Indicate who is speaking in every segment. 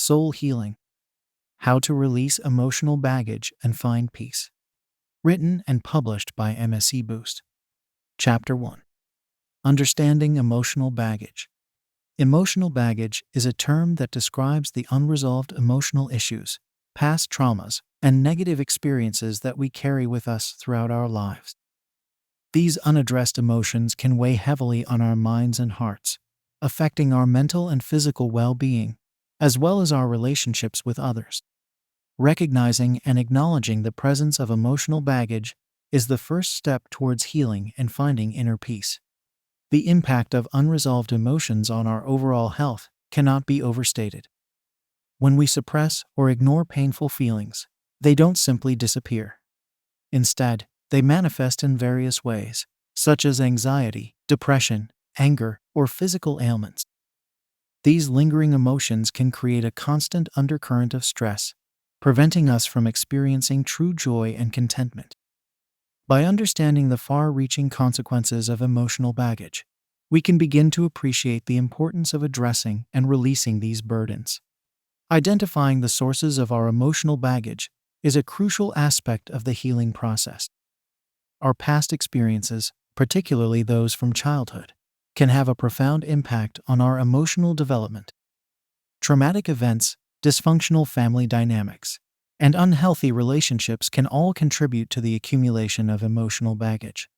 Speaker 1: Soul Healing: How to Release Emotional Baggage and Find Peace. Written and published by MSC Boost. Chapter 1: Understanding Emotional Baggage. Emotional baggage is a term that describes the unresolved emotional issues, past traumas, and negative experiences that we carry with us throughout our lives. These unaddressed emotions can weigh heavily on our minds and hearts, affecting our mental and physical well-being, as well as our relationships with others. Recognizing and acknowledging the presence of emotional baggage is the first step towards healing and finding inner peace. The impact of unresolved emotions on our overall health cannot be overstated. When we suppress or ignore painful feelings, they don't simply disappear. Instead, they manifest in various ways, such as anxiety, depression, anger, or physical ailments. These lingering emotions can create a constant undercurrent of stress, preventing us from experiencing true joy and contentment. By understanding the far-reaching consequences of emotional baggage, we can begin to appreciate the importance of addressing and releasing these burdens. Identifying the sources of our emotional baggage is a crucial aspect of the healing process. Our past experiences, particularly those from childhood, can have a profound impact on our emotional development. Traumatic events, dysfunctional family dynamics, and unhealthy relationships can all contribute to the accumulation of emotional baggage.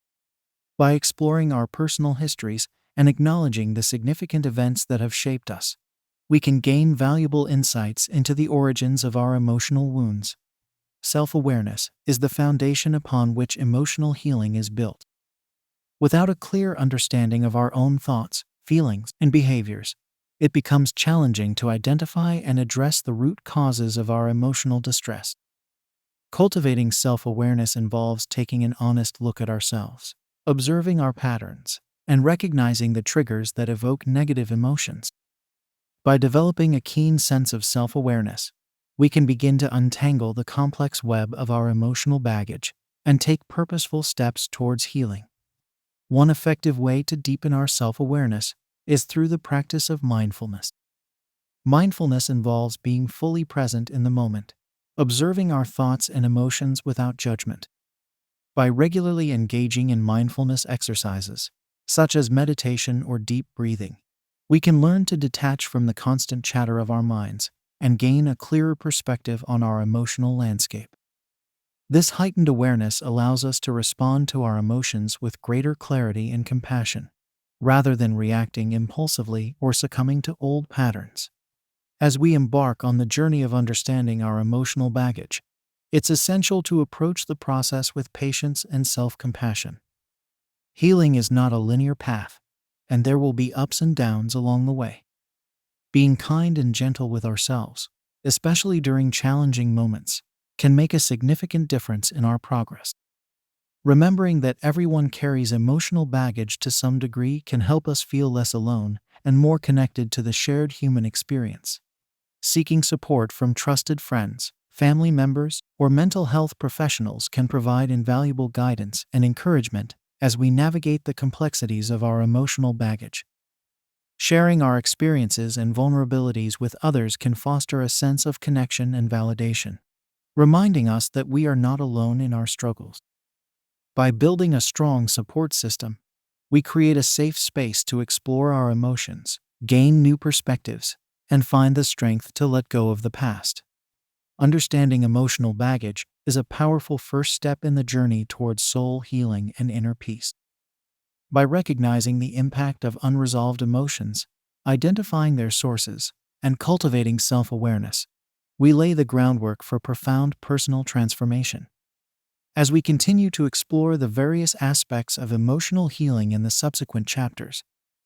Speaker 1: By exploring our personal histories and acknowledging the significant events that have shaped us, we can gain valuable insights into the origins of our emotional wounds. Self-awareness is the foundation upon which emotional healing is built. Without a clear understanding of our own thoughts, feelings, and behaviors, it becomes challenging to identify and address the root causes of our emotional distress. Cultivating self-awareness involves taking an honest look at ourselves, observing our patterns, and recognizing the triggers that evoke negative emotions. By developing a keen sense of self-awareness, we can begin to untangle the complex web of our emotional baggage and take purposeful steps towards healing. One effective way to deepen our self-awareness is through the practice of mindfulness. Mindfulness involves being fully present in the moment, observing our thoughts and emotions without judgment. By regularly engaging in mindfulness exercises, such as meditation or deep breathing, we can learn to detach from the constant chatter of our minds and gain a clearer perspective on our emotional landscape. This heightened awareness allows us to respond to our emotions with greater clarity and compassion, rather than reacting impulsively or succumbing to old patterns. As we embark on the journey of understanding our emotional baggage, it's essential to approach the process with patience and self-compassion. Healing is not a linear path, and there will be ups and downs along the way. Being kind and gentle with ourselves, especially during challenging moments, can make a significant difference in our progress. Remembering that everyone carries emotional baggage to some degree can help us feel less alone and more connected to the shared human experience. Seeking support from trusted friends, family members, or mental health professionals can provide invaluable guidance and encouragement as we navigate the complexities of our emotional baggage. Sharing our experiences and vulnerabilities with others can foster a sense of connection and validation, reminding us that we are not alone in our struggles. By building a strong support system, we create a safe space to explore our emotions, gain new perspectives, and find the strength to let go of the past. Understanding emotional baggage is a powerful first step in the journey towards soul healing and inner peace. By recognizing the impact of unresolved emotions, identifying their sources, and cultivating self-awareness, we lay the groundwork for profound personal transformation. As we continue to explore the various aspects of emotional healing in the subsequent chapters,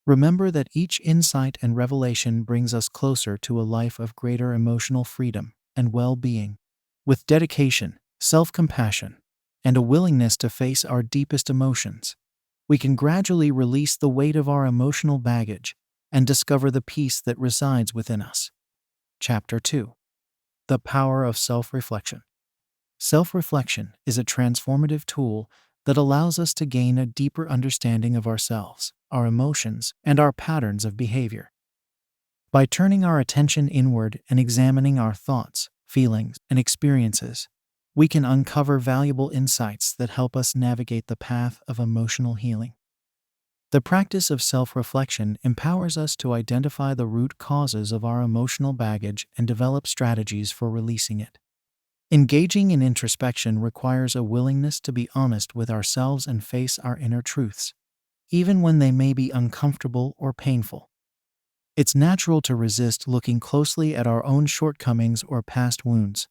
Speaker 1: remember that each insight and revelation brings us closer to a life of greater emotional freedom and well-being. With dedication, self-compassion, and a willingness to face our deepest emotions, we can gradually release the weight of our emotional baggage and discover the peace that resides within us. Chapter 2: The Power of Self-Reflection. Self-reflection is a transformative tool that allows us to gain a deeper understanding of ourselves, our emotions, and our patterns of behavior. By turning our attention inward and examining our thoughts, feelings, and experiences, we can uncover valuable insights that help us navigate the path of emotional healing. The practice of self-reflection empowers us to identify the root causes of our emotional baggage and develop strategies for releasing it. Engaging in introspection requires a willingness to be honest with ourselves and face our inner truths, even when they may be uncomfortable or painful. It's natural to resist looking closely at our own shortcomings or past wounds,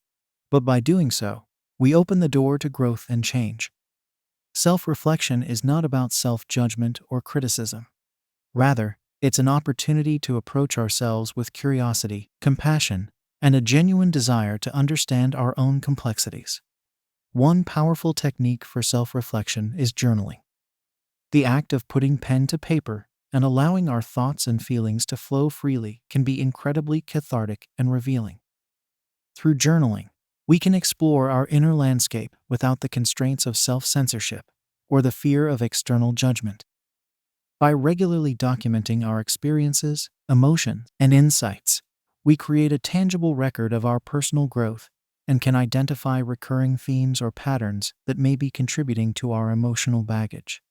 Speaker 1: but by doing so, we open the door to growth and change. Self-reflection is not about self-judgment or criticism. Rather, it's an opportunity to approach ourselves with curiosity, compassion, and a genuine desire to understand our own complexities. One powerful technique for self-reflection is journaling. The act of putting pen to paper and allowing our thoughts and feelings to flow freely can be incredibly cathartic and revealing. Through journaling, we can explore our inner landscape without the constraints of self-censorship or the fear of external judgment. By regularly documenting our experiences, emotions, and insights, we create a tangible record of our personal growth and can identify recurring themes or patterns that may be contributing to our emotional baggage.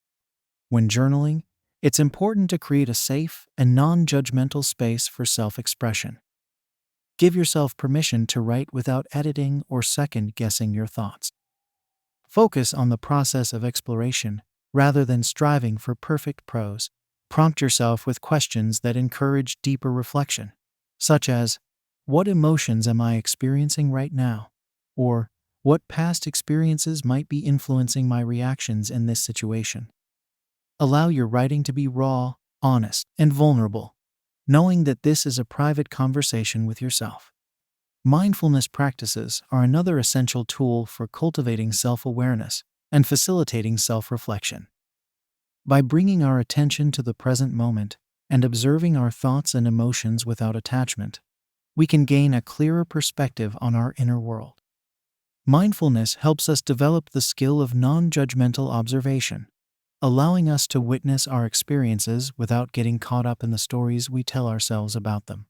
Speaker 1: When journaling, it's important to create a safe and non-judgmental space for self-expression. Give yourself permission to write without editing or second-guessing your thoughts. Focus on the process of exploration rather than striving for perfect prose. Prompt yourself with questions that encourage deeper reflection, such as, what emotions am I experiencing right now? Or, what past experiences might be influencing my reactions in this situation? Allow your writing to be raw, honest, and vulnerable, knowing that this is a private conversation with yourself. Mindfulness practices are another essential tool for cultivating self-awareness and facilitating self-reflection. By bringing our attention to the present moment and observing our thoughts and emotions without attachment, we can gain a clearer perspective on our inner world. Mindfulness helps us develop the skill of non-judgmental observation, allowing us to witness our experiences without getting caught up in the stories we tell ourselves about them.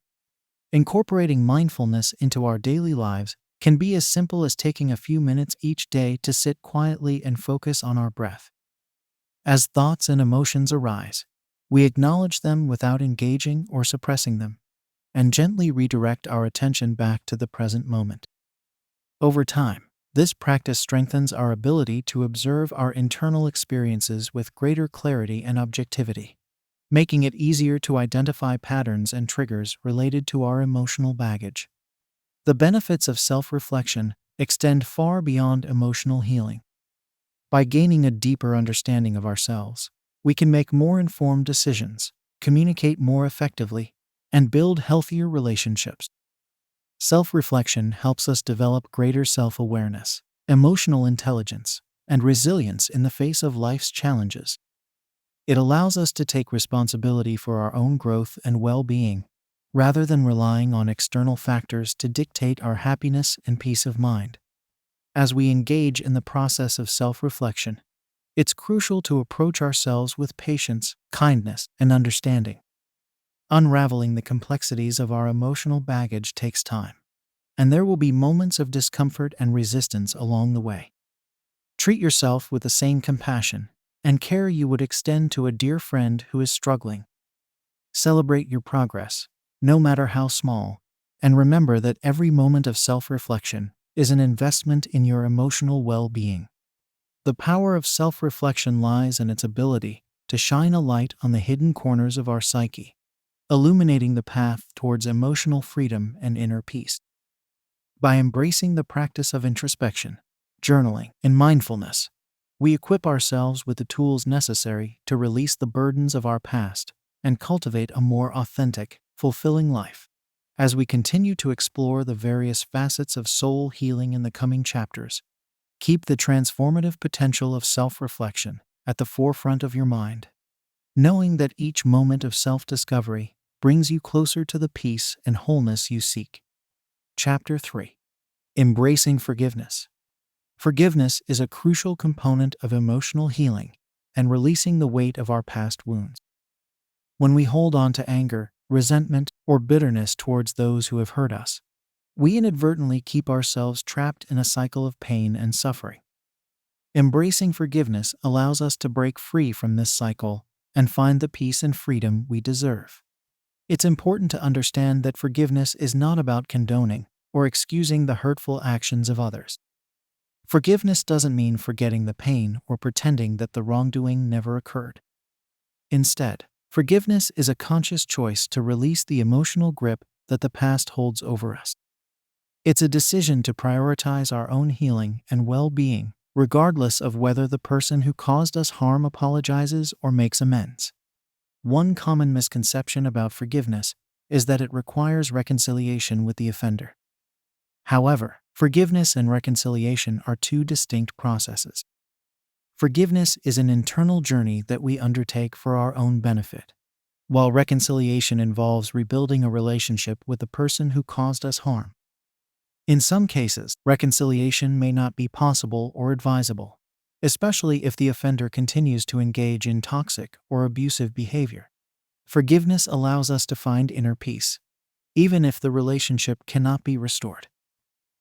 Speaker 1: Incorporating mindfulness into our daily lives can be as simple as taking a few minutes each day to sit quietly and focus on our breath. As thoughts and emotions arise, we acknowledge them without engaging or suppressing them, and gently redirect our attention back to the present moment. Over time, this practice strengthens our ability to observe our internal experiences with greater clarity and objectivity, making it easier to identify patterns and triggers related to our emotional baggage. The benefits of self-reflection extend far beyond emotional healing. By gaining a deeper understanding of ourselves, we can make more informed decisions, communicate more effectively, and build healthier relationships. Self-reflection helps us develop greater self-awareness, emotional intelligence, and resilience in the face of life's challenges. It allows us to take responsibility for our own growth and well-being, rather than relying on external factors to dictate our happiness and peace of mind. As we engage in the process of self-reflection, it's crucial to approach ourselves with patience, kindness, and understanding. Unraveling the complexities of our emotional baggage takes time, and there will be moments of discomfort and resistance along the way. Treat yourself with the same compassion and care you would extend to a dear friend who is struggling. Celebrate your progress, no matter how small, and remember that every moment of self-reflection is an investment in your emotional well-being. The power of self-reflection lies in its ability to shine a light on the hidden corners of our psyche, illuminating the path towards emotional freedom and inner peace. By embracing the practice of introspection, journaling, and mindfulness, we equip ourselves with the tools necessary to release the burdens of our past and cultivate a more authentic, fulfilling life. As we continue to explore the various facets of soul healing in the coming chapters, keep the transformative potential of self-reflection at the forefront of your mind, knowing that each moment of self-discovery brings you closer to the peace and wholeness you seek. Chapter 3. Embracing forgiveness. Forgiveness is a crucial component of emotional healing and releasing the weight of our past wounds. When we hold on to anger, resentment, or bitterness towards those who have hurt us. We inadvertently keep ourselves trapped in a cycle of pain and suffering. Embracing forgiveness allows us to break free from this cycle and find the peace and freedom we deserve. It's important to understand that forgiveness is not about condoning or excusing the hurtful actions of others. Forgiveness doesn't mean forgetting the pain or pretending that the wrongdoing never occurred. Instead, forgiveness is a conscious choice to release the emotional grip that the past holds over us. It's a decision to prioritize our own healing and well-being, regardless of whether the person who caused us harm apologizes or makes amends. One common misconception about forgiveness is that it requires reconciliation with the offender. However, forgiveness and reconciliation are two distinct processes. Forgiveness is an internal journey that we undertake for our own benefit, while reconciliation involves rebuilding a relationship with the person who caused us harm. In some cases, reconciliation may not be possible or advisable, especially if the offender continues to engage in toxic or abusive behavior. Forgiveness allows us to find inner peace, even if the relationship cannot be restored.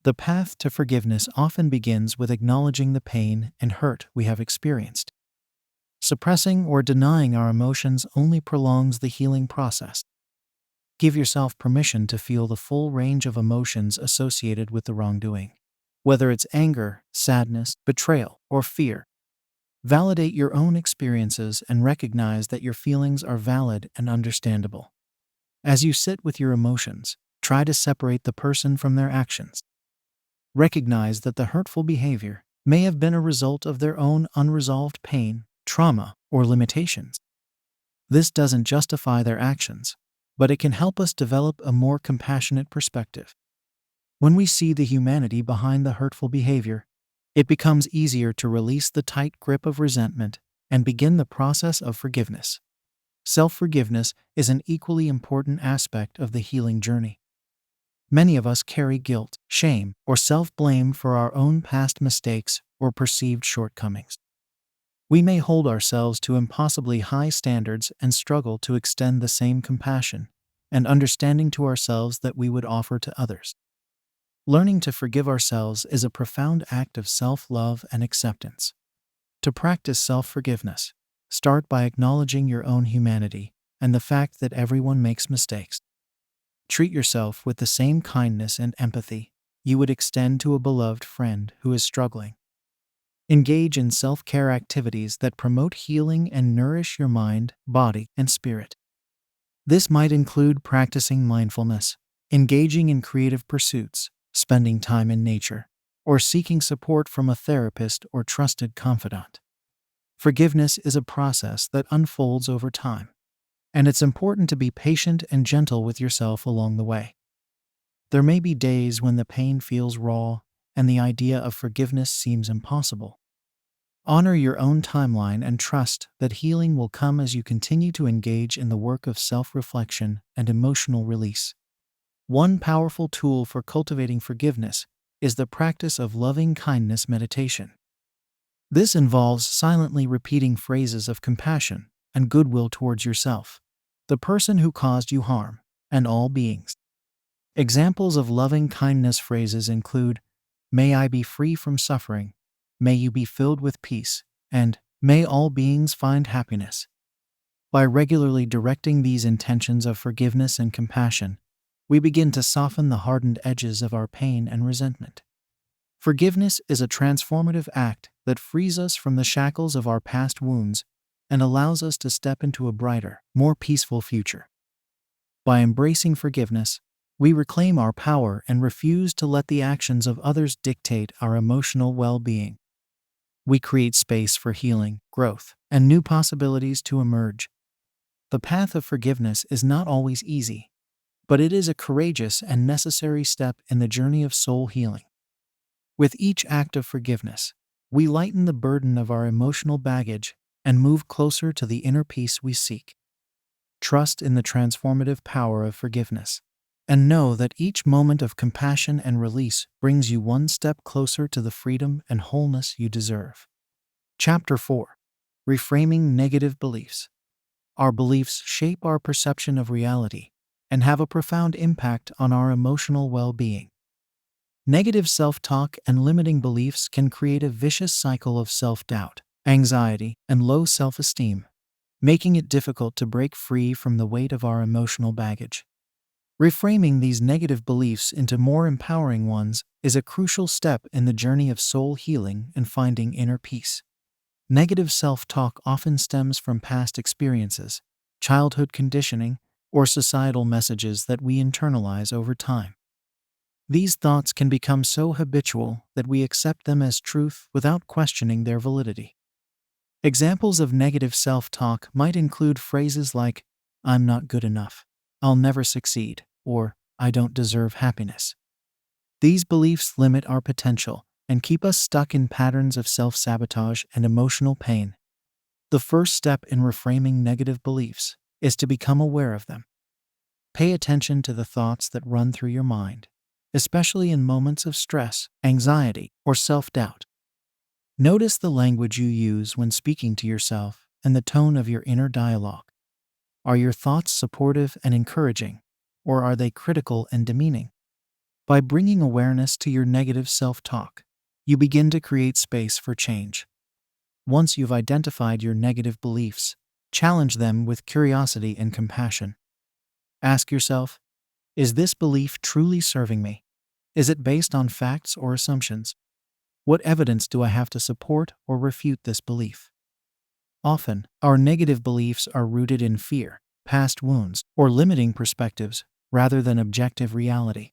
Speaker 1: The path to forgiveness often begins with acknowledging the pain and hurt we have experienced. Suppressing or denying our emotions only prolongs the healing process. Give yourself permission to feel the full range of emotions associated with the wrongdoing, whether it's anger, sadness, betrayal, or fear. Validate your own experiences and recognize that your feelings are valid and understandable. As you sit with your emotions, try to separate the person from their actions. Recognize that the hurtful behavior may have been a result of their own unresolved pain, trauma, or limitations. This doesn't justify their actions, but it can help us develop a more compassionate perspective. When we see the humanity behind the hurtful behavior, it becomes easier to release the tight grip of resentment and begin the process of forgiveness. Self-forgiveness is an equally important aspect of the healing journey. Many of us carry guilt, shame, or self-blame for our own past mistakes or perceived shortcomings. We may hold ourselves to impossibly high standards and struggle to extend the same compassion and understanding to ourselves that we would offer to others. Learning to forgive ourselves is a profound act of self-love and acceptance. To practice self-forgiveness, start by acknowledging your own humanity and the fact that everyone makes mistakes. Treat yourself with the same kindness and empathy you would extend to a beloved friend who is struggling. Engage in self-care activities that promote healing and nourish your mind, body, and spirit. This might include practicing mindfulness, engaging in creative pursuits, spending time in nature, or seeking support from a therapist or trusted confidant. Forgiveness is a process that unfolds over time, and it's important to be patient and gentle with yourself along the way. There may be days when the pain feels raw and the idea of forgiveness seems impossible. Honor your own timeline and trust that healing will come as you continue to engage in the work of self-reflection and emotional release. One powerful tool for cultivating forgiveness is the practice of loving kindness meditation. This involves silently repeating phrases of compassion and goodwill towards yourself, the person who caused you harm, and all beings. Examples of loving kindness phrases include, "May I be free from suffering," "May you be filled with peace," and "May all beings find happiness." By regularly directing these intentions of forgiveness and compassion, we begin to soften the hardened edges of our pain and resentment. Forgiveness is a transformative act that frees us from the shackles of our past wounds and allows us to step into a brighter, more peaceful future. By embracing forgiveness, we reclaim our power and refuse to let the actions of others dictate our emotional well-being. We create space for healing, growth, and new possibilities to emerge. The path of forgiveness is not always easy, but it is a courageous and necessary step in the journey of soul healing. With each act of forgiveness, we lighten the burden of our emotional baggage and move closer to the inner peace we seek. Trust in the transformative power of forgiveness, and know that each moment of compassion and release brings you one step closer to the freedom and wholeness you deserve. Chapter 4. Reframing Negative Beliefs. Our beliefs shape our perception of reality, and have a profound impact on our emotional well-being. Negative self-talk and limiting beliefs can create a vicious cycle of self-doubt, anxiety, and low self-esteem, making it difficult to break free from the weight of our emotional baggage. Reframing these negative beliefs into more empowering ones is a crucial step in the journey of soul healing and finding inner peace. Negative self-talk often stems from past experiences, childhood conditioning, or societal messages that we internalize over time. These thoughts can become so habitual that we accept them as truth without questioning their validity. Examples of negative self-talk might include phrases like, "I'm not good enough," "I'll never succeed," or "I don't deserve happiness." These beliefs limit our potential and keep us stuck in patterns of self-sabotage and emotional pain. The first step in reframing negative beliefs is to become aware of them. Pay attention to the thoughts that run through your mind, especially in moments of stress, anxiety, or self-doubt. Notice the language you use when speaking to yourself and the tone of your inner dialogue. Are your thoughts supportive and encouraging, or are they critical and demeaning? By bringing awareness to your negative self-talk, you begin to create space for change. Once you've identified your negative beliefs, challenge them with curiosity and compassion. Ask yourself, is this belief truly serving me? Is it based on facts or assumptions? What evidence do I have to support or refute this belief? Often, our negative beliefs are rooted in fear, past wounds, or limiting perspectives rather than objective reality.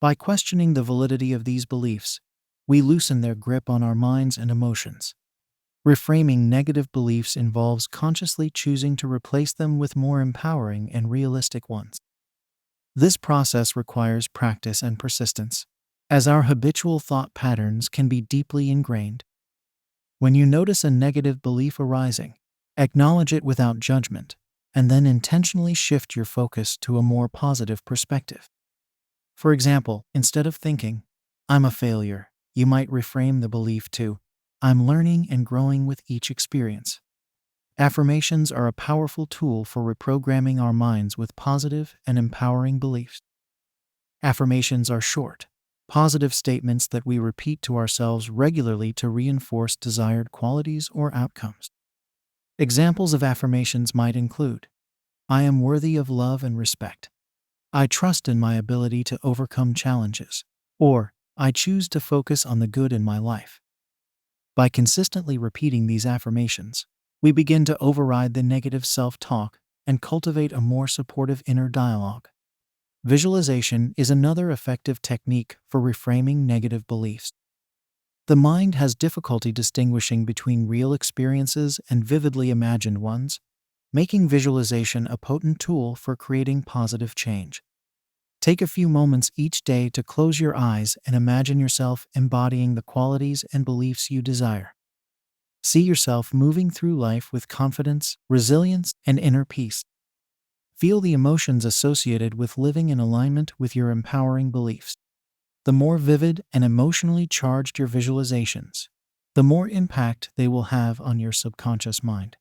Speaker 1: By questioning the validity of these beliefs, we loosen their grip on our minds and emotions. Reframing negative beliefs involves consciously choosing to replace them with more empowering and realistic ones. This process requires practice and persistence, as our habitual thought patterns can be deeply ingrained. When you notice a negative belief arising, acknowledge it without judgment, and then intentionally shift your focus to a more positive perspective. For example, instead of thinking, "I'm a failure," you might reframe the belief to, "I'm learning and growing with each experience." Affirmations are a powerful tool for reprogramming our minds with positive and empowering beliefs. Affirmations are short, positive statements that we repeat to ourselves regularly to reinforce desired qualities or outcomes. Examples of affirmations might include, "I am worthy of love and respect," "I trust in my ability to overcome challenges," or "I choose to focus on the good in my life." By consistently repeating these affirmations, we begin to override the negative self-talk and cultivate a more supportive inner dialogue. Visualization is another effective technique for reframing negative beliefs. The mind has difficulty distinguishing between real experiences and vividly imagined ones, making visualization a potent tool for creating positive change. Take a few moments each day to close your eyes and imagine yourself embodying the qualities and beliefs you desire. See yourself moving through life with confidence, resilience, and inner peace. Feel the emotions associated with living in alignment with your empowering beliefs. The more vivid and emotionally charged your visualizations, the more impact they will have on your subconscious mind.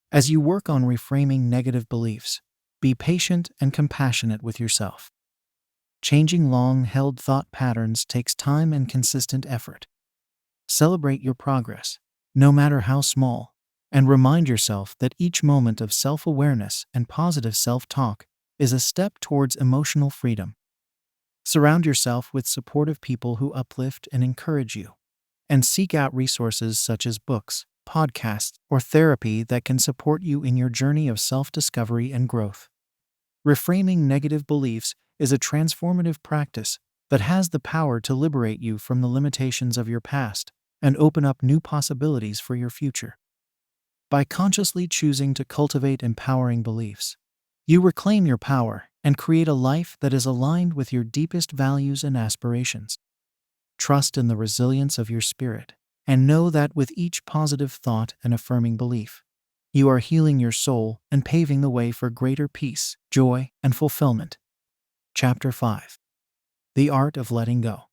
Speaker 1: As you work on reframing negative beliefs, be patient and compassionate with yourself. Changing long-held thought patterns takes time and consistent effort. Celebrate your progress, no matter how small, and remind yourself that each moment of self-awareness and positive self-talk is a step towards emotional freedom. Surround yourself with supportive people who uplift and encourage you, and seek out resources such as books, podcasts, or therapy that can support you in your journey of self-discovery and growth. Reframing negative beliefs is a transformative practice that has the power to liberate you from the limitations of your past and open up new possibilities for your future. By consciously choosing to cultivate empowering beliefs, you reclaim your power and create a life that is aligned with your deepest values and aspirations. Trust in the resilience of your spirit, and know that with each positive thought and affirming belief, you are healing your soul and paving the way for greater peace, joy, and fulfillment. Chapter 5. The Art of Letting Go.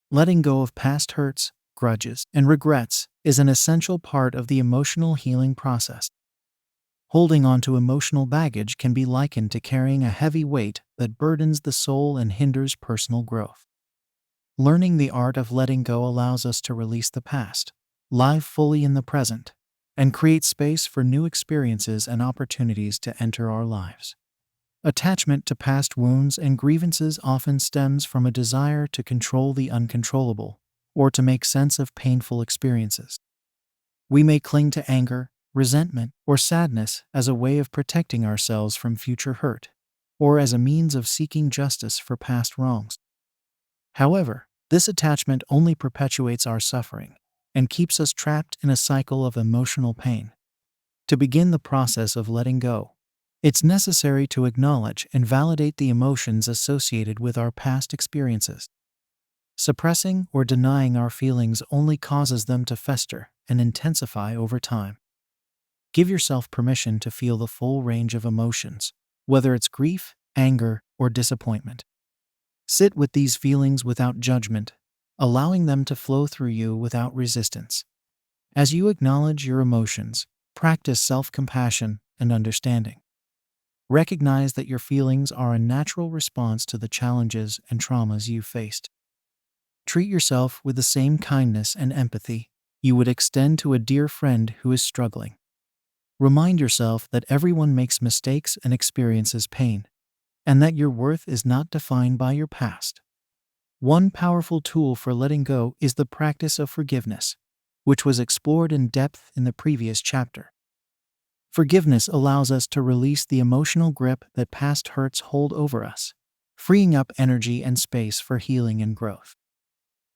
Speaker 1: Letting go of past hurts, grudges, and regrets is an essential part of the emotional healing process. Holding on to emotional baggage can be likened to carrying a heavy weight that burdens the soul and hinders personal growth. Learning the art of letting go allows us to release the past, live fully in the present, and create space for new experiences and opportunities to enter our lives. Attachment to past wounds and grievances often stems from a desire to control the uncontrollable or to make sense of painful experiences. We may cling to anger, resentment, or sadness as a way of protecting ourselves from future hurt, or as a means of seeking justice for past wrongs. However, this attachment only perpetuates our suffering and keeps us trapped in a cycle of emotional pain. To begin the process of letting go, it's necessary to acknowledge and validate the emotions associated with our past experiences. Suppressing or denying our feelings only causes them to fester and intensify over time. Give yourself permission to feel the full range of emotions, whether it's grief, anger, or disappointment. Sit with these feelings without judgment, allowing them to flow through you without resistance. As you acknowledge your emotions, practice self-compassion and understanding. Recognize that your feelings are a natural response to the challenges and traumas you've faced. Treat yourself with the same kindness and empathy you would extend to a dear friend who is struggling. Remind yourself that everyone makes mistakes and experiences pain, and that your worth is not defined by your past. One powerful tool for letting go is the practice of forgiveness, which was explored in depth in the previous chapter. Forgiveness allows us to release the emotional grip that past hurts hold over us, freeing up energy and space for healing and growth.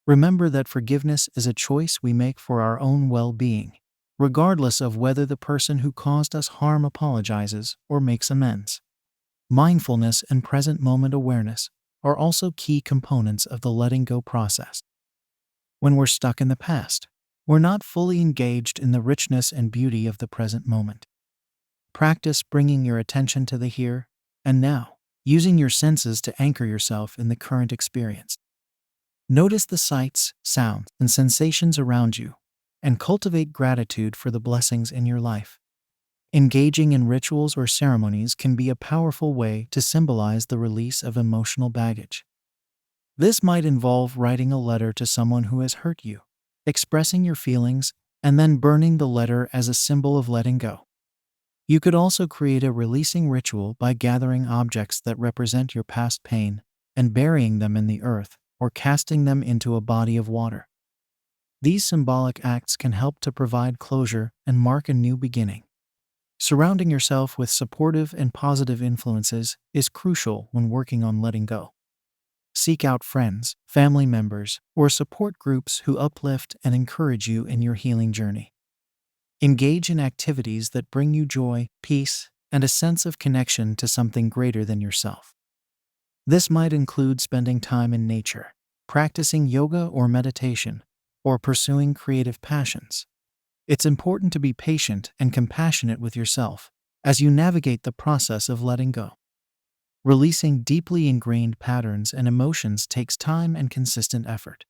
Speaker 1: Remember that forgiveness is a choice we make for our own well-being, regardless of whether the person who caused us harm apologizes or makes amends. Mindfulness and present moment awareness are also key components of the letting go process. When we're stuck in the past, we're not fully engaged in the richness and beauty of the present moment. Practice bringing your attention to the here and now, using your senses to anchor yourself in the current experience. Notice the sights, sounds, and sensations around you, and cultivate gratitude for the blessings in your life. Engaging in rituals or ceremonies can be a powerful way to symbolize the release of emotional baggage. This might involve writing a letter to someone who has hurt you, expressing your feelings, and then burning the letter as a symbol of letting go. You could also create a releasing ritual by gathering objects that represent your past pain and burying them in the earth or casting them into a body of water. These symbolic acts can help to provide closure and mark a new beginning. Surrounding yourself with supportive and positive influences is crucial when working on letting go. Seek out friends, family members, or support groups who uplift and encourage you in your healing journey. Engage in activities that bring you joy, peace, and a sense of connection to something greater than yourself. This might include spending time in nature, practicing yoga or meditation, or pursuing creative passions. It's important to be patient and compassionate with yourself as you navigate the process of letting go. Releasing deeply ingrained patterns and emotions takes time and consistent effort.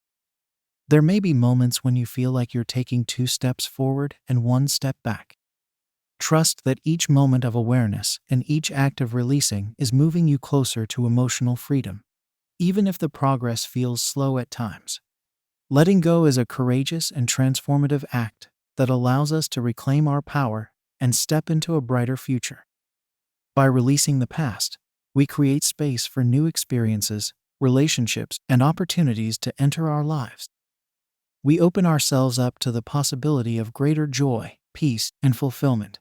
Speaker 1: There may be moments when you feel like you're taking 2 steps forward and 1 step back. Trust that each moment of awareness and each act of releasing is moving you closer to emotional freedom, even if the progress feels slow at times. Letting go is a courageous and transformative act that allows us to reclaim our power and step into a brighter future. By releasing the past, we create space for new experiences, relationships, and opportunities to enter our lives. We open ourselves up to the possibility of greater joy, peace, and fulfillment.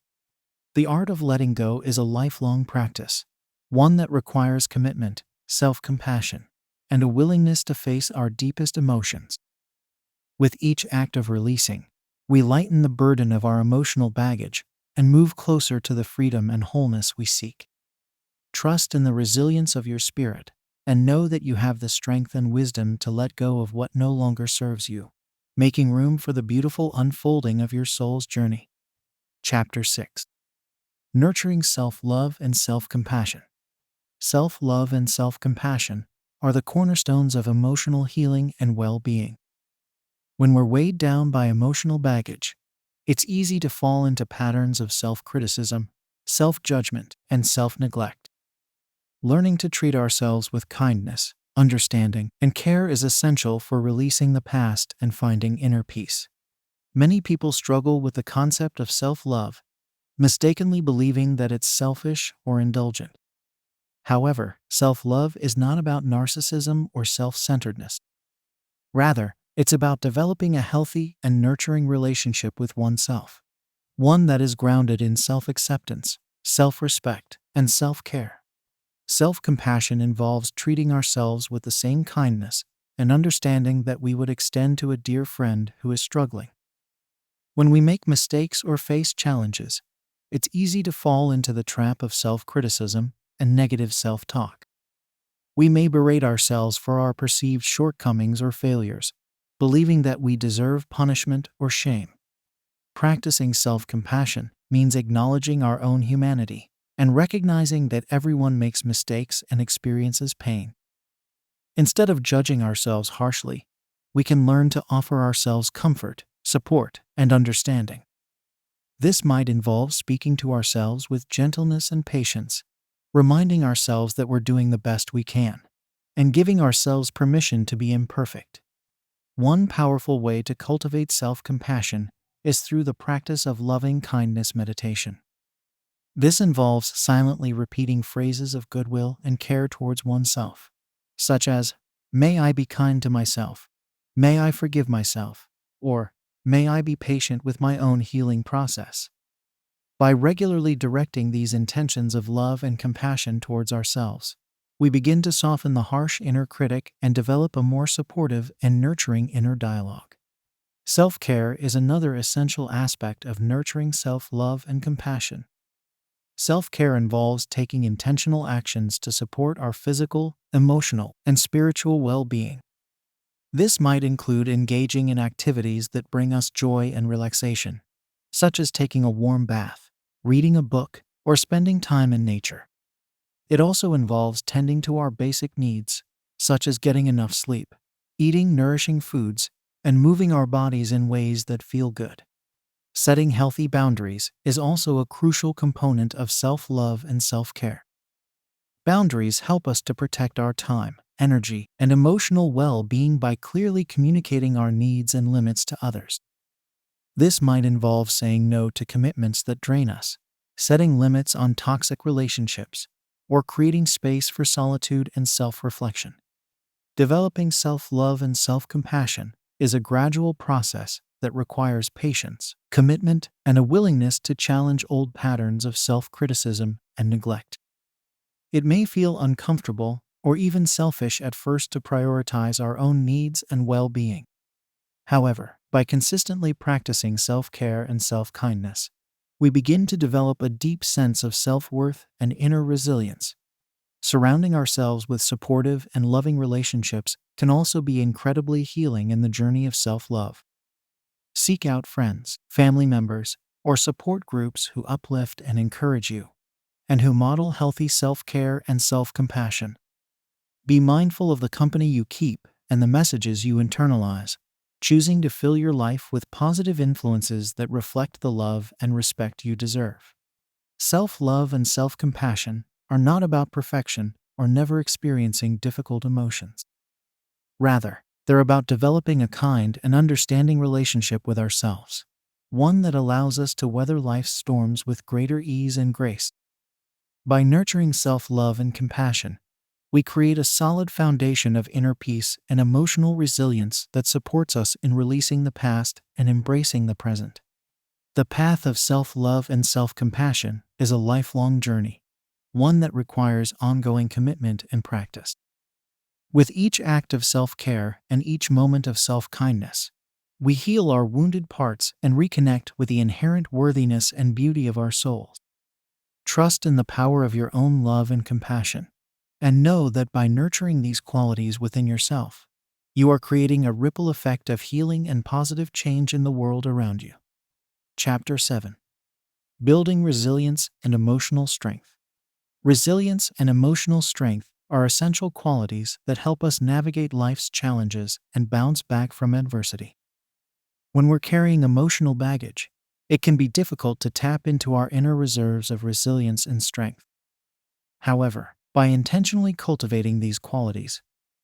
Speaker 1: The art of letting go is a lifelong practice, one that requires commitment, self-compassion, and a willingness to face our deepest emotions. With each act of releasing, we lighten the burden of our emotional baggage and move closer to the freedom and wholeness we seek. Trust in the resilience of your spirit and know that you have the strength and wisdom to let go of what no longer serves you, making room for the beautiful unfolding of your soul's journey. Chapter 6. Nurturing self-love and self-compassion. Self-love and self-compassion are the cornerstones of emotional healing and well-being. When we're weighed down by emotional baggage, it's easy to fall into patterns of self-criticism self-judgment, and self-neglect. Learning to treat ourselves with kindness, understanding, and care is essential for releasing the past and finding inner peace. Many people struggle with the concept of self-love, mistakenly believing that it's selfish or indulgent. However, self-love is not about narcissism or self-centeredness. Rather, it's about developing a healthy and nurturing relationship with oneself, one that is grounded in self-acceptance, self-respect, and self-care. Self-compassion involves treating ourselves with the same kindness and understanding that we would extend to a dear friend who is struggling. When we make mistakes or face challenges, it's easy to fall into the trap of self-criticism and negative self-talk. We may berate ourselves for our perceived shortcomings or failures, believing that we deserve punishment or shame. Practicing self-compassion means acknowledging our own humanity and recognizing that everyone makes mistakes and experiences pain. Instead of judging ourselves harshly, we can learn to offer ourselves comfort, support, and understanding. This might involve speaking to ourselves with gentleness and patience, reminding ourselves that we're doing the best we can, and giving ourselves permission to be imperfect. One powerful way to cultivate self-compassion is through the practice of loving kindness meditation. This involves silently repeating phrases of goodwill and care towards oneself, such as, "May I be kind to myself," "May I forgive myself," or "May I be patient with my own healing process." By regularly directing these intentions of love and compassion towards ourselves, we begin to soften the harsh inner critic and develop a more supportive and nurturing inner dialogue. Self-care is another essential aspect of nurturing self-love and compassion. Self-care involves taking intentional actions to support our physical, emotional, and spiritual well-being. This might include engaging in activities that bring us joy and relaxation, such as taking a warm bath, reading a book, or spending time in nature. It also involves tending to our basic needs, such as getting enough sleep, eating nourishing foods, and moving our bodies in ways that feel good. Setting healthy boundaries is also a crucial component of self-love and self-care. Boundaries help us to protect our time, energy, and emotional well-being by clearly communicating our needs and limits to others. This might involve saying no to commitments that drain us, setting limits on toxic relationships, or creating space for solitude and self-reflection. Developing self-love and self-compassion is a gradual process that requires patience, commitment, and a willingness to challenge old patterns of self-criticism and neglect. It may feel uncomfortable or even selfish at first to prioritize our own needs and well-being. However, by consistently practicing self-care and self-kindness, we begin to develop a deep sense of self-worth and inner resilience. Surrounding ourselves with supportive and loving relationships can also be incredibly healing in the journey of self-love. Seek out friends, family members, or support groups who uplift and encourage you, and who model healthy self-care and self-compassion. Be mindful of the company you keep and the messages you internalize, choosing to fill your life with positive influences that reflect the love and respect you deserve. Self-love and self-compassion are not about perfection or never experiencing difficult emotions. Rather, they're about developing a kind and understanding relationship with ourselves, one that allows us to weather life's storms with greater ease and grace. By nurturing self-love and compassion, we create a solid foundation of inner peace and emotional resilience that supports us in releasing the past and embracing the present. The path of self-love and self-compassion is a lifelong journey, one that requires ongoing commitment and practice. With each act of self-care and each moment of self-kindness, we heal our wounded parts and reconnect with the inherent worthiness and beauty of our souls. Trust in the power of your own love and compassion, and know that by nurturing these qualities within yourself, you are creating a ripple effect of healing and positive change in the world around you. Chapter 7. Building Resilience and Emotional Strength. Resilience and emotional strength are essential qualities that help us navigate life's challenges and bounce back from adversity. When we're carrying emotional baggage, it can be difficult to tap into our inner reserves of resilience and strength. However, by intentionally cultivating these qualities,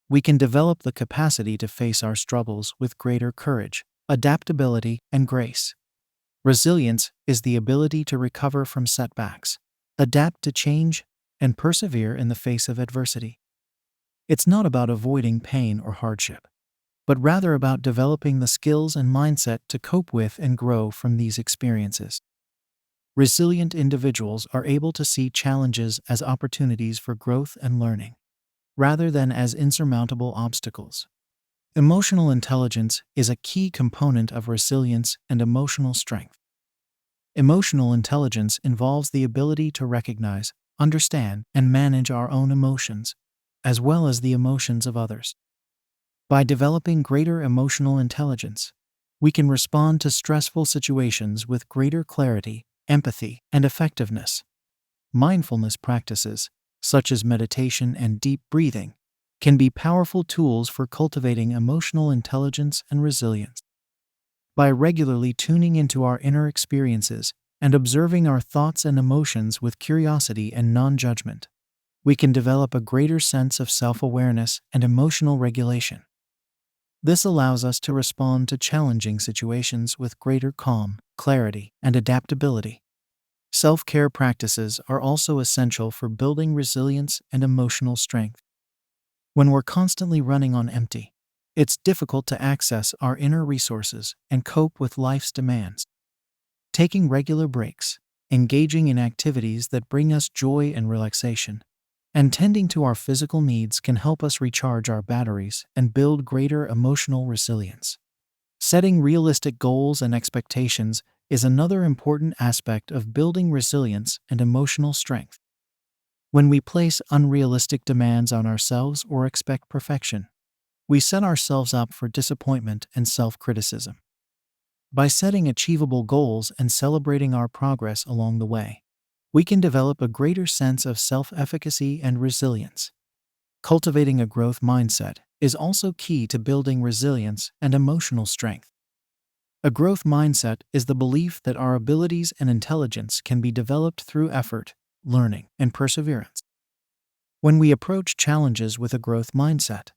Speaker 1: we can develop the capacity to face our struggles with greater courage, adaptability, and grace. Resilience is the ability to recover from setbacks, adapt to change, and persevere in the face of adversity. It's not about avoiding pain or hardship, but rather about developing the skills and mindset to cope with and grow from these experiences. Resilient individuals are able to see challenges as opportunities for growth and learning, rather than as insurmountable obstacles. Emotional intelligence is a key component of resilience and emotional strength. Emotional intelligence involves the ability to recognize, understand, and manage our own emotions, as well as the emotions of others. By developing greater emotional intelligence, we can respond to stressful situations with greater clarity, empathy, and effectiveness. Mindfulness practices, such as meditation and deep breathing, can be powerful tools for cultivating emotional intelligence and resilience. By regularly tuning into our inner experiences and observing our thoughts and emotions with curiosity and non-judgment, we can develop a greater sense of self-awareness and emotional regulation. This allows us to respond to challenging situations with greater calm, clarity, and adaptability. Self-care practices are also essential for building resilience and emotional strength. When we're constantly running on empty, it's difficult to access our inner resources and cope with life's demands. Taking regular breaks, engaging in activities that bring us joy and relaxation, and tending to our physical needs can help us recharge our batteries and build greater emotional resilience. Setting realistic goals and expectations is another important aspect of building resilience and emotional strength. When we place unrealistic demands on ourselves or expect perfection, we set ourselves up for disappointment and self-criticism. By setting achievable goals and celebrating our progress along the way, we can develop a greater sense of self-efficacy and resilience. Cultivating a growth mindset is also key to building resilience and emotional strength. A growth mindset is the belief that our abilities and intelligence can be developed through effort, learning, and perseverance. When we approach challenges with a growth mindset,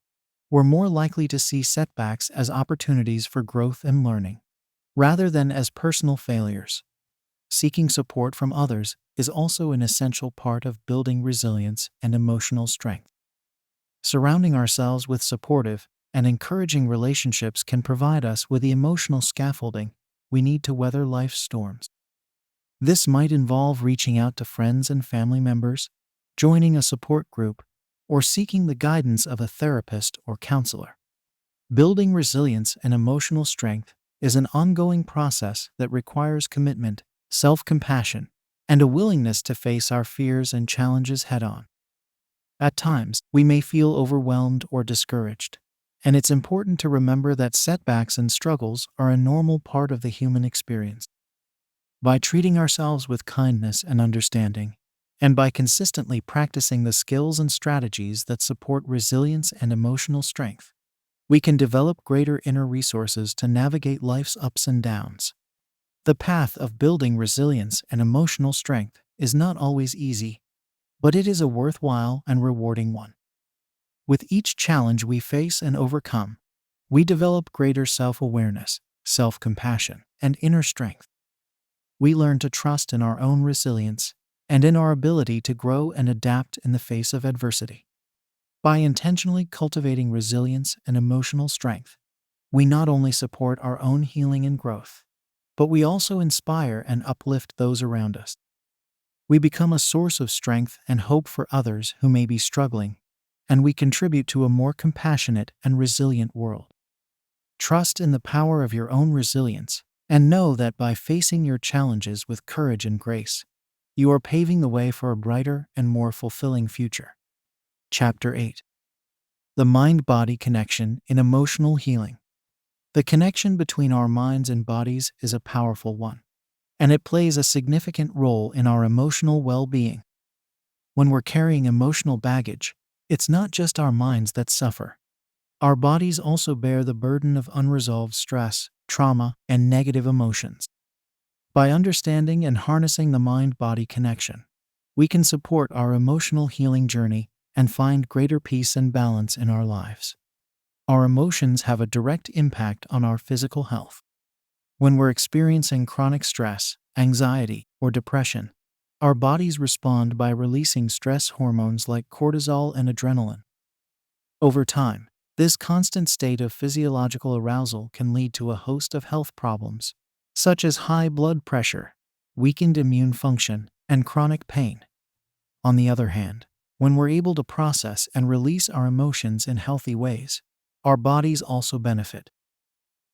Speaker 1: we're more likely to see setbacks as opportunities for growth and learning, rather than as personal failures. Seeking support from others is also an essential part of building resilience and emotional strength. Surrounding ourselves with supportive and encouraging relationships can provide us with the emotional scaffolding we need to weather life's storms. This might involve reaching out to friends and family members, joining a support group, or seeking the guidance of a therapist or counselor. Building resilience and emotional strength is an ongoing process that requires commitment, self-compassion, and a willingness to face our fears and challenges head-on. At times, we may feel overwhelmed or discouraged, and it's important to remember that setbacks and struggles are a normal part of the human experience. By treating ourselves with kindness and understanding, and by consistently practicing the skills and strategies that support resilience and emotional strength, we can develop greater inner resources to navigate life's ups and downs. The path of building resilience and emotional strength is not always easy, but it is a worthwhile and rewarding one. With each challenge we face and overcome, we develop greater self-awareness, self-compassion, and inner strength. We learn to trust in our own resilience and in our ability to grow and adapt in the face of adversity. By intentionally cultivating resilience and emotional strength, we not only support our own healing and growth, but we also inspire and uplift those around us. We become a source of strength and hope for others who may be struggling, and we contribute to a more compassionate and resilient world. Trust in the power of your own resilience, and know that by facing your challenges with courage and grace, you are paving the way for a brighter and more fulfilling future. Chapter 8. The Mind-Body Connection in Emotional Healing. The connection between our minds and bodies is a powerful one, and it plays a significant role in our emotional well-being. When we're carrying emotional baggage, it's not just our minds that suffer. Our bodies also bear the burden of unresolved stress, trauma, and negative emotions. By understanding and harnessing the mind-body connection, we can support our emotional healing journey and find greater peace and balance in our lives. Our emotions have a direct impact on our physical health. When we're experiencing chronic stress, anxiety, or depression, our bodies respond by releasing stress hormones like cortisol and adrenaline. Over time, this constant state of physiological arousal can lead to a host of health problems, such as high blood pressure, weakened immune function, and chronic pain. On the other hand, when we're able to process and release our emotions in healthy ways, our bodies also benefit.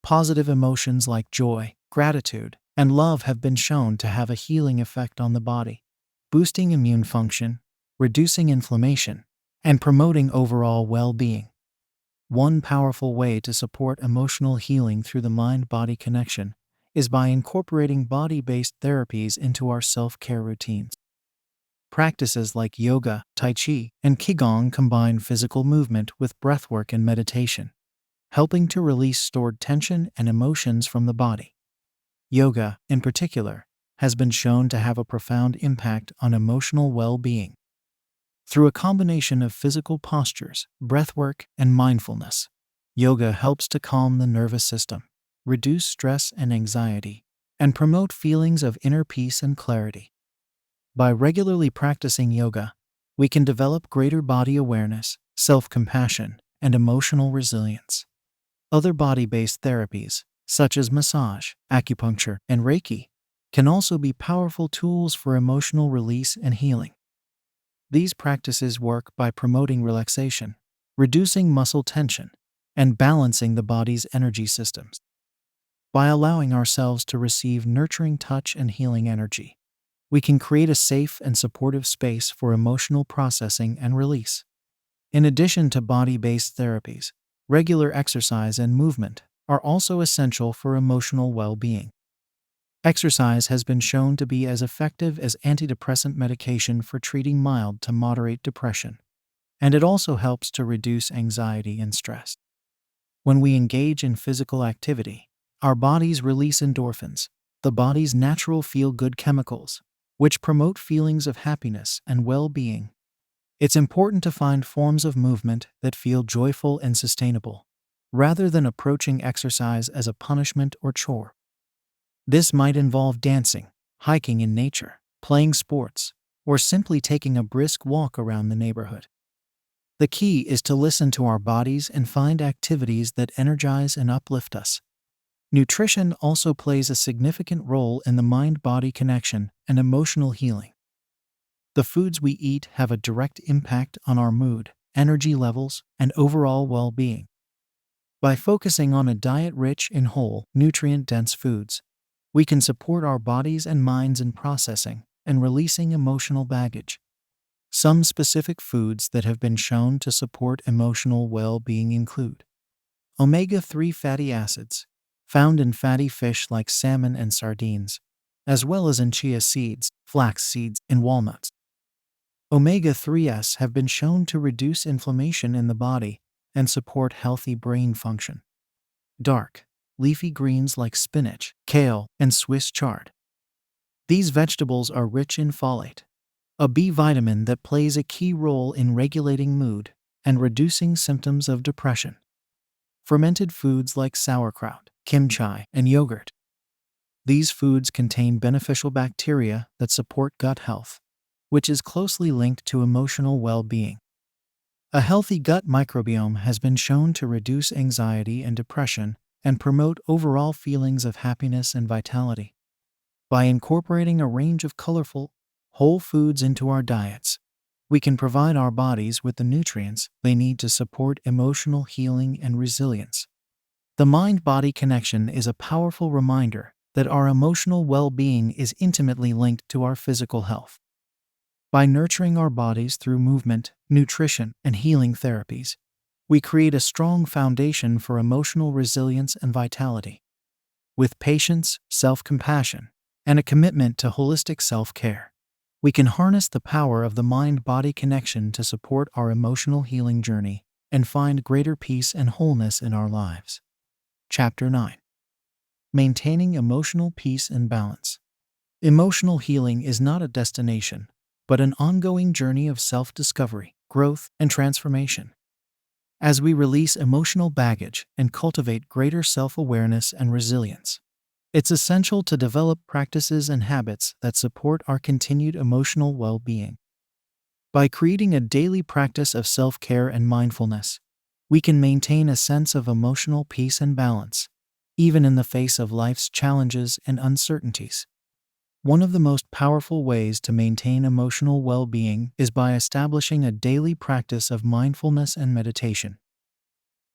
Speaker 1: Positive emotions like joy, gratitude, and love have been shown to have a healing effect on the body, boosting immune function, reducing inflammation, and promoting overall well-being. One powerful way to support emotional healing through the mind-body connection is by incorporating body-based therapies into our self-care routines. Practices like yoga, tai chi, and qigong combine physical movement with breathwork and meditation, helping to release stored tension and emotions from the body. Yoga, in particular, has been shown to have a profound impact on emotional well-being. Through a combination of physical postures, breathwork, and mindfulness, yoga helps to calm the nervous system, reduce stress and anxiety, and promote feelings of inner peace and clarity. By regularly practicing yoga, we can develop greater body awareness, self-compassion, and emotional resilience. Other body-based therapies, such as massage, acupuncture, and Reiki, can also be powerful tools for emotional release and healing. These practices work by promoting relaxation, reducing muscle tension, and balancing the body's energy systems. By allowing ourselves to receive nurturing touch and healing energy, we can create a safe and supportive space for emotional processing and release. In addition to body-based therapies, regular exercise and movement are also essential for emotional well-being. Exercise has been shown to be as effective as antidepressant medication for treating mild to moderate depression, and it also helps to reduce anxiety and stress. When we engage in physical activity, our bodies release endorphins, the body's natural feel-good chemicals, which promote feelings of happiness and well-being. It's important to find forms of movement that feel joyful and sustainable, rather than approaching exercise as a punishment or chore. This might involve dancing, hiking in nature, playing sports, or simply taking a brisk walk around the neighborhood. The key is to listen to our bodies and find activities that energize and uplift us. Nutrition also plays a significant role in the mind-body connection and emotional healing. The foods we eat have a direct impact on our mood, energy levels, and overall well-being. By focusing on a diet rich in whole, nutrient-dense foods, we can support our bodies and minds in processing and releasing emotional baggage. Some specific foods that have been shown to support emotional well-being include omega-3 fatty acids, found in fatty fish like salmon and sardines, as well as in chia seeds, flax seeds, and walnuts. Omega-3s have been shown to reduce inflammation in the body and support healthy brain function. Dark, leafy greens like spinach, kale, and Swiss chard. These vegetables are rich in folate, a B vitamin that plays a key role in regulating mood and reducing symptoms of depression. Fermented foods like sauerkraut, kimchi, and yogurt. These foods contain beneficial bacteria that support gut health, which is closely linked to emotional well-being. A healthy gut microbiome has been shown to reduce anxiety and depression and promote overall feelings of happiness and vitality. By incorporating a range of colorful, whole foods into our diets, we can provide our bodies with the nutrients they need to support emotional healing and resilience. The mind-body connection is a powerful reminder that our emotional well-being is intimately linked to our physical health. By nurturing our bodies through movement, nutrition, and healing therapies, we create a strong foundation for emotional resilience and vitality. With patience, self-compassion, and a commitment to holistic self-care, we can harness the power of the mind-body connection to support our emotional healing journey and find greater peace and wholeness in our lives. Chapter 9. Maintaining emotional peace and balance. Emotional healing is not a destination, but an ongoing journey of self-discovery, growth, and transformation. As we release emotional baggage and cultivate greater self-awareness and resilience, it's essential to develop practices and habits that support our continued emotional well-being. By creating a daily practice of self-care and mindfulness, we can maintain a sense of emotional peace and balance, even in the face of life's challenges and uncertainties. One of the most powerful ways to maintain emotional well-being is by establishing a daily practice of mindfulness and meditation.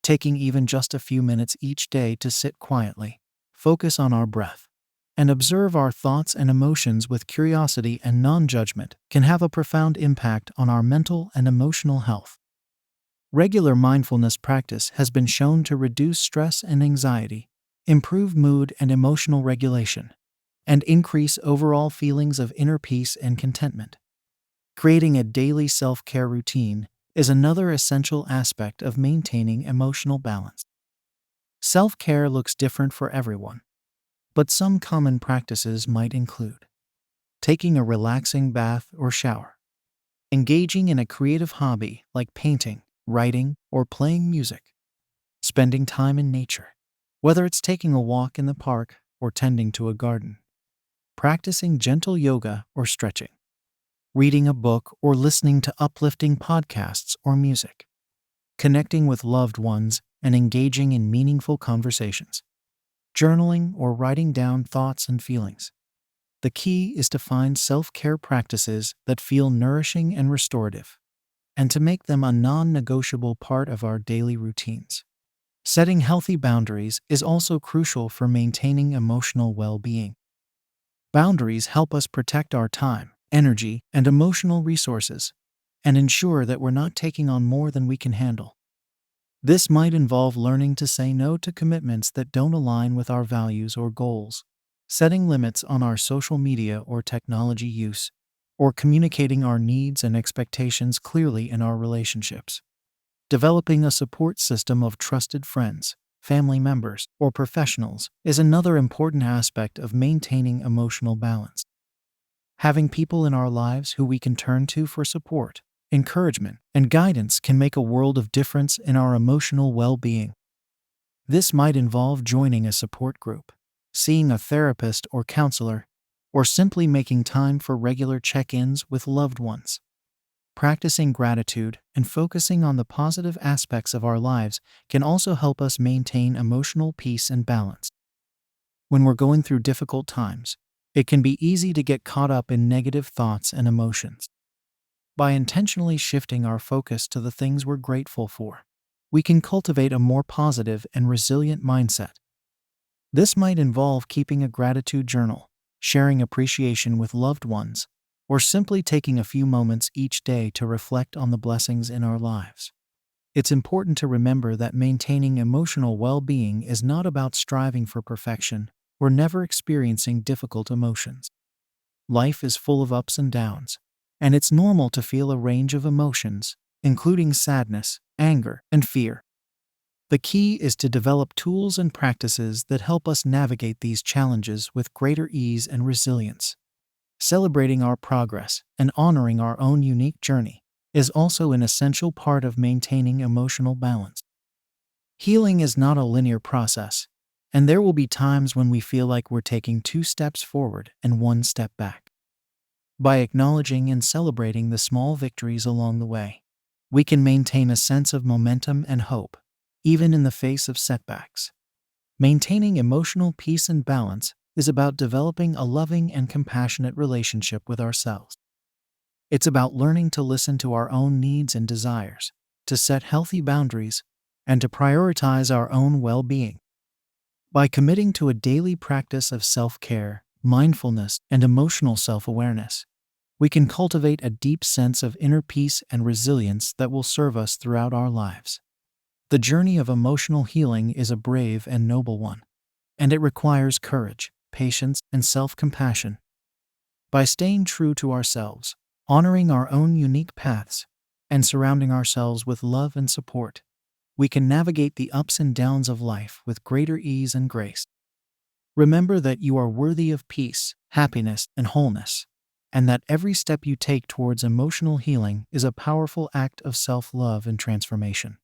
Speaker 1: Taking even just a few minutes each day to sit quietly, focus on our breath, and observe our thoughts and emotions with curiosity and non-judgment can have a profound impact on our mental and emotional health. Regular mindfulness practice has been shown to reduce stress and anxiety, improve mood and emotional regulation, and increase overall feelings of inner peace and contentment. Creating a daily self-care routine is another essential aspect of maintaining emotional balance. Self-care looks different for everyone, but some common practices might include taking a relaxing bath or shower, engaging in a creative hobby like painting, writing, or playing music, spending time in nature, whether it's taking a walk in the park or tending to a garden, practicing gentle yoga or stretching, reading a book or listening to uplifting podcasts or music, connecting with loved ones and engaging in meaningful conversations, journaling or writing down thoughts and feelings. The key is to find self-care practices that feel nourishing and restorative, and to make them a non-negotiable part of our daily routines. Setting healthy boundaries is also crucial for maintaining emotional well-being. Boundaries help us protect our time, energy, and emotional resources, and ensure that we're not taking on more than we can handle. This might involve learning to say no to commitments that don't align with our values or goals, setting limits on our social media or technology use, or communicating our needs and expectations clearly in our relationships. Developing a support system of trusted friends, family members, or professionals is another important aspect of maintaining emotional balance. Having people in our lives who we can turn to for support, encouragement, and guidance can make a world of difference in our emotional well-being. This might involve joining a support group, seeing a therapist or counselor, or simply making time for regular check-ins with loved ones. Practicing gratitude and focusing on the positive aspects of our lives can also help us maintain emotional peace and balance. When we're going through difficult times, it can be easy to get caught up in negative thoughts and emotions. By intentionally shifting our focus to the things we're grateful for, we can cultivate a more positive and resilient mindset. This might involve keeping a gratitude journal, sharing appreciation with loved ones, or simply taking a few moments each day to reflect on the blessings in our lives. It's important to remember that maintaining emotional well-being is not about striving for perfection or never experiencing difficult emotions. Life is full of ups and downs, and it's normal to feel a range of emotions, including sadness, anger, and fear. The key is to develop tools and practices that help us navigate these challenges with greater ease and resilience. Celebrating our progress and honoring our own unique journey is also an essential part of maintaining emotional balance. Healing is not a linear process, and there will be times when we feel like we're taking 2 steps forward and 1 step back. By acknowledging and celebrating the small victories along the way, we can maintain a sense of momentum and hope, even in the face of setbacks. Maintaining emotional peace and balance is about developing a loving and compassionate relationship with ourselves. It's about learning to listen to our own needs and desires, to set healthy boundaries, and to prioritize our own well-being. By committing to a daily practice of self-care, mindfulness, and emotional self-awareness, we can cultivate a deep sense of inner peace and resilience that will serve us throughout our lives. The journey of emotional healing is a brave and noble one, and it requires courage, patience, and self-compassion. By staying true to ourselves, honoring our own unique paths, and surrounding ourselves with love and support, we can navigate the ups and downs of life with greater ease and grace. Remember that you are worthy of peace, happiness, and wholeness, and that every step you take towards emotional healing is a powerful act of self love and transformation.